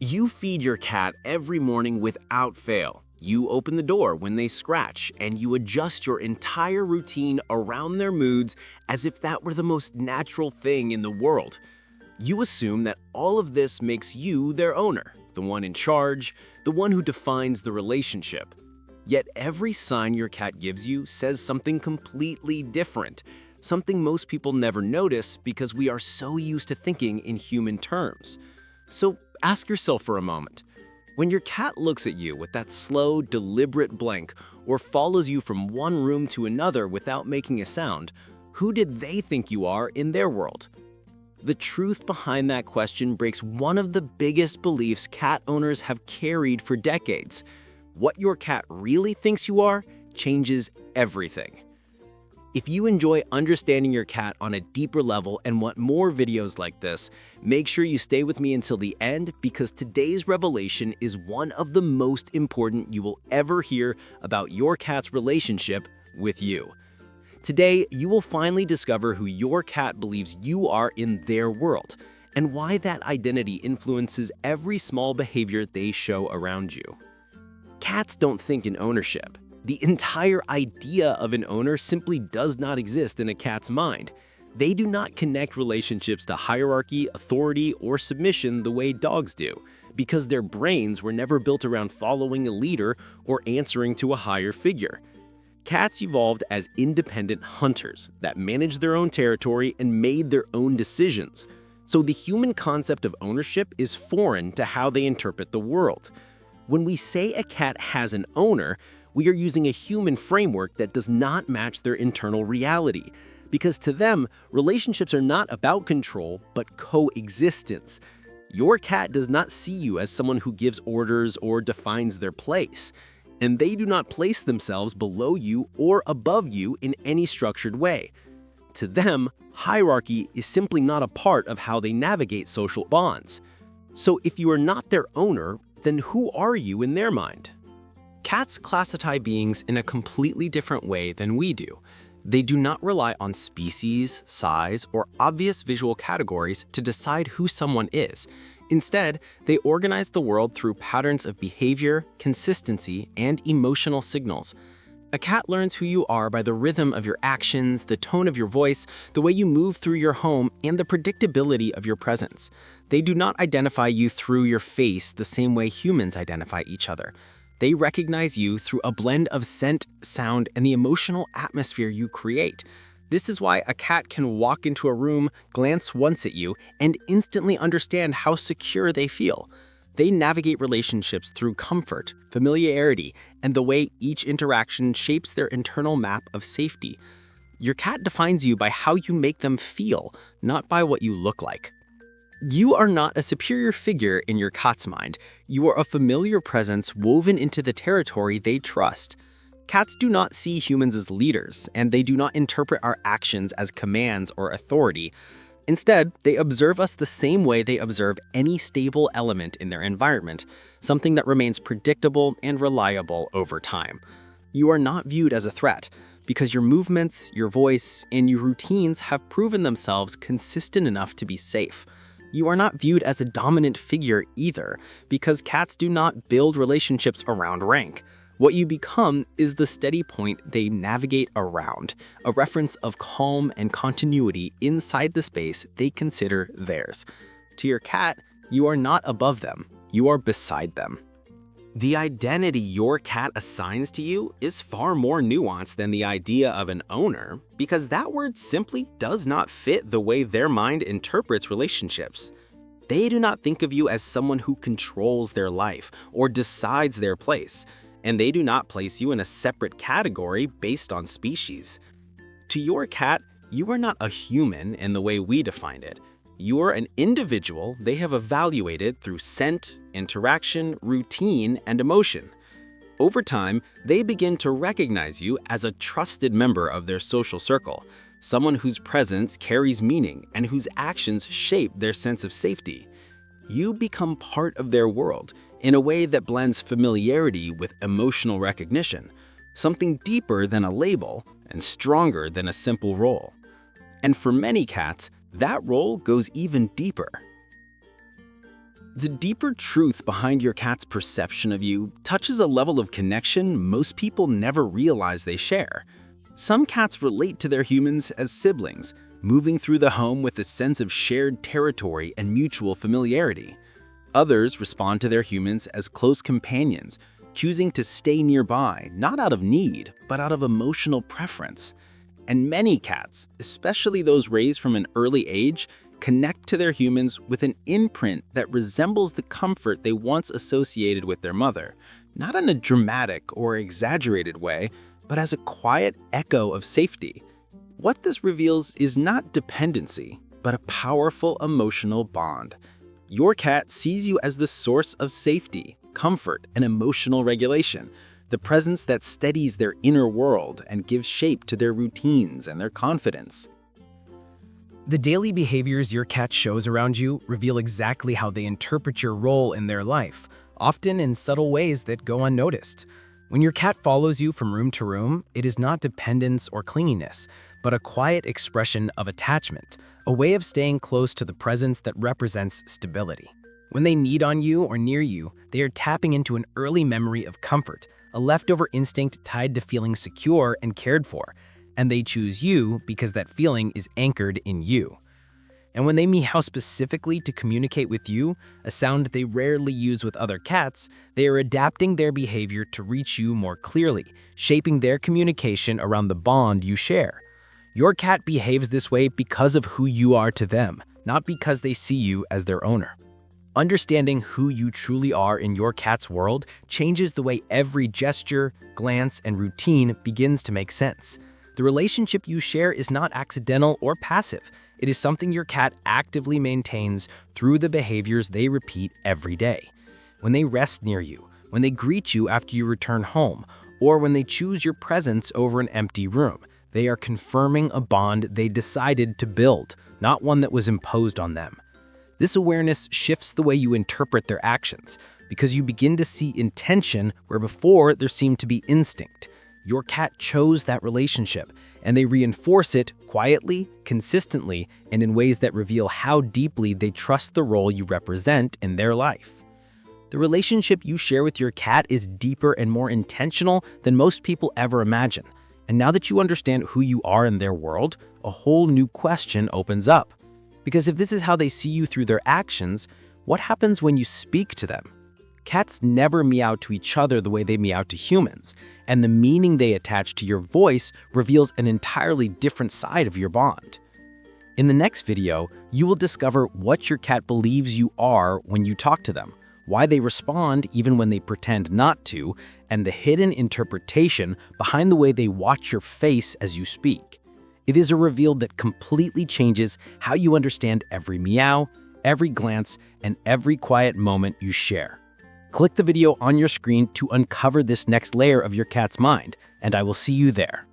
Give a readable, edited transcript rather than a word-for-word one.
You feed your cat every morning without fail. You open the door when they scratch, and you adjust your entire routine around their moods as if that were the most natural thing in the world. You assume that all of this makes you their owner, the one in charge, the one who defines the relationship. Yet every sign your cat gives you says something completely different, something most people never notice because we are so used to thinking in human terms. So ask yourself for a moment. When your cat looks at you with that slow, deliberate blink or follows you from one room to another without making a sound, who did they think you are in their world? The truth behind that question breaks one of the biggest beliefs cat owners have carried for decades. What your cat really thinks you are changes everything. If you enjoy understanding your cat on a deeper level and want more videos like this, make sure you stay with me until the end because today's revelation is one of the most important you will ever hear about your cat's relationship with you. Today, you will finally discover who your cat believes you are in their world and why that identity influences every small behavior they show around you. Cats don't think in ownership. The entire idea of an owner simply does not exist in a cat's mind. They do not connect relationships to hierarchy, authority, or submission the way dogs do, because their brains were never built around following a leader or answering to a higher figure. Cats evolved as independent hunters that managed their own territory and made their own decisions. So the human concept of ownership is foreign to how they interpret the world. When we say a cat has an owner, we are using a human framework that does not match their internal reality. Because to them, relationships are not about control, but coexistence. Your cat does not see you as someone who gives orders or defines their place. And they do not place themselves below you or above you in any structured way. To them, hierarchy is simply not a part of how they navigate social bonds. So if you are not their owner, then who are you in their mind? Cats classify beings in a completely different way than we do. They do not rely on species, size, or obvious visual categories to decide who someone is. Instead, they organize the world through patterns of behavior, consistency, and emotional signals. A cat learns who you are by the rhythm of your actions, the tone of your voice, the way you move through your home, and the predictability of your presence. They do not identify you through your face the same way humans identify each other. They recognize you through a blend of scent, sound, and the emotional atmosphere you create. This is why a cat can walk into a room, glance once at you, and instantly understand how secure they feel. They navigate relationships through comfort, familiarity, and the way each interaction shapes their internal map of safety. Your cat defines you by how you make them feel, not by what you look like. You are not a superior figure in your cat's mind. You are a familiar presence woven into the territory they trust. Cats do not see humans as leaders, and they do not interpret our actions as commands or authority. Instead, they observe us the same way they observe any stable element in their environment, something that remains predictable and reliable over time. You are not viewed as a threat, because your movements, your voice, and your routines have proven themselves consistent enough to be safe. You are not viewed as a dominant figure either, because cats do not build relationships around rank. What you become is the steady point they navigate around, a reference of calm and continuity inside the space they consider theirs. To your cat, you are not above them, you are beside them. The identity your cat assigns to you is far more nuanced than the idea of an owner, because that word simply does not fit the way their mind interprets relationships. They do not think of you as someone who controls their life or decides their place, and they do not place you in a separate category based on species. To your cat, you are not a human in the way we define it. You are an individual they have evaluated through scent, interaction, routine, and emotion. Over time, they begin to recognize you as a trusted member of their social circle, someone whose presence carries meaning and whose actions shape their sense of safety. You become part of their world in a way that blends familiarity with emotional recognition, something deeper than a label and stronger than a simple role. And for many cats, that role goes even deeper. The deeper truth behind your cat's perception of you touches a level of connection most people never realize they share. Some cats relate to their humans as siblings, moving through the home with a sense of shared territory and mutual familiarity. Others respond to their humans as close companions, choosing to stay nearby, not out of need, but out of emotional preference. And many cats, especially those raised from an early age, connect to their humans with an imprint that resembles the comfort they once associated with their mother, not in a dramatic or exaggerated way, but as a quiet echo of safety. What this reveals is not dependency, but a powerful emotional bond. Your cat sees you as the source of safety, comfort, and emotional regulation, the presence that steadies their inner world and gives shape to their routines and their confidence. The daily behaviors your cat shows around you reveal exactly how they interpret your role in their life, often in subtle ways that go unnoticed. When your cat follows you from room to room, it is not dependence or clinginess, but a quiet expression of attachment, a way of staying close to the presence that represents stability. When they need on you or near you, they are tapping into an early memory of comfort, a leftover instinct tied to feeling secure and cared for, and they choose you because that feeling is anchored in you. And when they meow specifically to communicate with you, a sound they rarely use with other cats, they are adapting their behavior to reach you more clearly, shaping their communication around the bond you share. Your cat behaves this way because of who you are to them, not because they see you as their owner. Understanding who you truly are in your cat's world changes the way every gesture, glance, and routine begins to make sense. The relationship you share is not accidental or passive. It is something your cat actively maintains through the behaviors they repeat every day. When they rest near you, when they greet you after you return home, or when they choose your presence over an empty room, they are confirming a bond they decided to build, not one that was imposed on them. This awareness shifts the way you interpret their actions, because you begin to see intention where before there seemed to be instinct. Your cat chose that relationship, and they reinforce it quietly, consistently, and in ways that reveal how deeply they trust the role you represent in their life. The relationship you share with your cat is deeper and more intentional than most people ever imagine. And now that you understand who you are in their world, a whole new question opens up. Because if this is how they see you through their actions, what happens when you speak to them? Cats never meow to each other the way they meow to humans, and the meaning they attach to your voice reveals an entirely different side of your bond. In the next video, you will discover what your cat believes you are when you talk to them, why they respond even when they pretend not to, and the hidden interpretation behind the way they watch your face as you speak. It is a reveal that completely changes how you understand every meow, every glance, and every quiet moment you share. Click the video on your screen to uncover this next layer of your cat's mind, and I will see you there.